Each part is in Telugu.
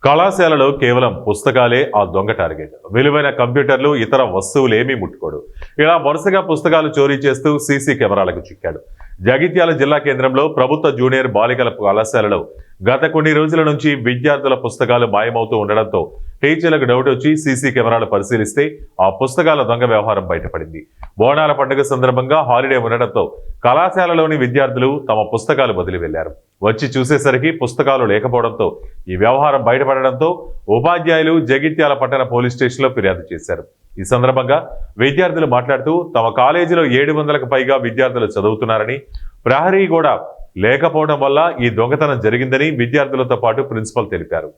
కళాశాలలో కేవలం పుస్తకాలే ఆ దొంగ టార్గెట్. విలువైన కంప్యూటర్లు, ఇతర వస్తువులేమీ ముట్టుకోడు. ఇలా వరుసగా పుస్తకాలు చోరీ చేస్తూ సీసీ కెమెరాలకు చిక్కాడు. జగిత్యాల జిల్లా కేంద్రంలో ప్రభుత్వ జూనియర్ బాలికల కళాశాలలో గత కొన్ని రోజుల నుంచి విద్యార్థుల పుస్తకాలు మాయమవుతూ ఉండడంతో టీచర్లకు డౌట్ వచ్చి సీసీ కెమెరాలు పరిశీలిస్తే ఆ పుస్తకాల దొంగ వ్యవహారం బయటపడింది. బోనాల పండుగ సందర్భంగా హాలిడే ఉండడంతో కళాశాలలోని విద్యార్థులు తమ పుస్తకాలు వదిలి వెళ్లారు. వచ్చి చూసేసరికి పుస్తకాలు లేకపోవడంతో ఈ వ్యవహారం బయటపడడంతో ఉపాధ్యాయులు జగిత్యాల పట్టణ పోలీస్ స్టేషన్లో ఫిర్యాదు చేశారు. ఈ సందర్భంగా విద్యార్థులు మాట్లాడుతూ తమ కాలేజీలో 700కు పైగా విద్యార్థులు చదువుతున్నారని, ప్రహరీ కూడా లేకపోవడం వల్ల ఈ దొంగతనం జరిగిందని విద్యార్థులతో పాటు ప్రిన్సిపల్ తెలిపారు.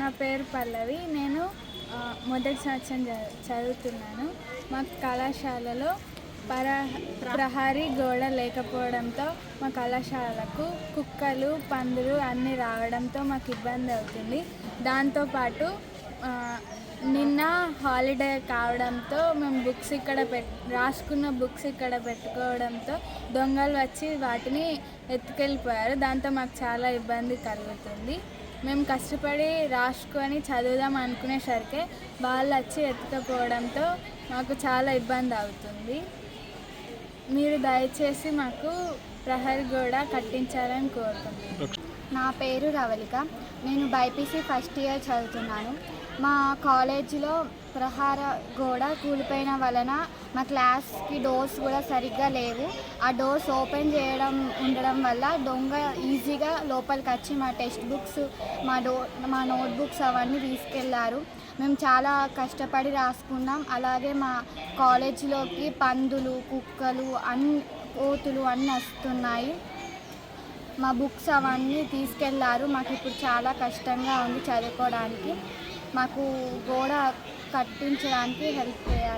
నా పేరు పల్లవి. నేను మొదటి సంవత్సరం చదువుతున్నాను. మా కళాశాలలో ప్రహరీ గోడ లేకపోవడంతో మా కళాశాలకు కుక్కలు, పందులు అన్నీ రావడంతో మాకు ఇబ్బంది అవుతుంది. దాంతోపాటు నిన్న హాలిడే కావడంతో మేము బుక్స్ ఇక్కడ రాసుకున్న బుక్స్ ఇక్కడ పెట్టుకోవడంతో దొంగలు వచ్చి వాటిని ఎత్తుకెళ్ళిపోయారు. దాంతో మాకు చాలా ఇబ్బంది కలుగుతుంది. మేము కష్టపడి రాసుకొని చదువుదాం అనుకునేసరికి వాళ్ళు వచ్చి ఎత్తుకపోవడంతో మాకు చాలా ఇబ్బంది అవుతుంది. మీరు దయచేసి మాకు ప్రహరీ గోడ కట్టించాలని కోరుతున్నాను. నా పేరు రవళిక. నేను బైపీసీ ఫస్ట్ ఇయర్ చదువుతున్నాను. మా కాలేజీలో ప్రహార గోడ కూలిపోయిన వలన మా క్లాస్కి డోర్స్ కూడా సరిగ్గా లేవు. ఆ డోర్స్ ఓపెన్ ఉండడం వల్ల దొంగ ఈజీగా లోపలికి వచ్చి మా టెక్స్ట్ బుక్స్, మా నోట్బుక్స్ అవన్నీ తీసుకెళ్లారు. మేము చాలా కష్టపడి రాసుకున్నాం. అలాగే మా కాలేజీలోకి పందులు, కుక్కలు, కోతులు అన్నీ వస్తున్నాయి. మా బుక్స్ అవన్నీ తీసుకెళ్లారు. మాకు ఇప్పుడు చాలా కష్టంగా ఉంది చదువుకోవడానికి. మాకు గోడ కట్టించడానికి హెల్ప్ చేయాలి.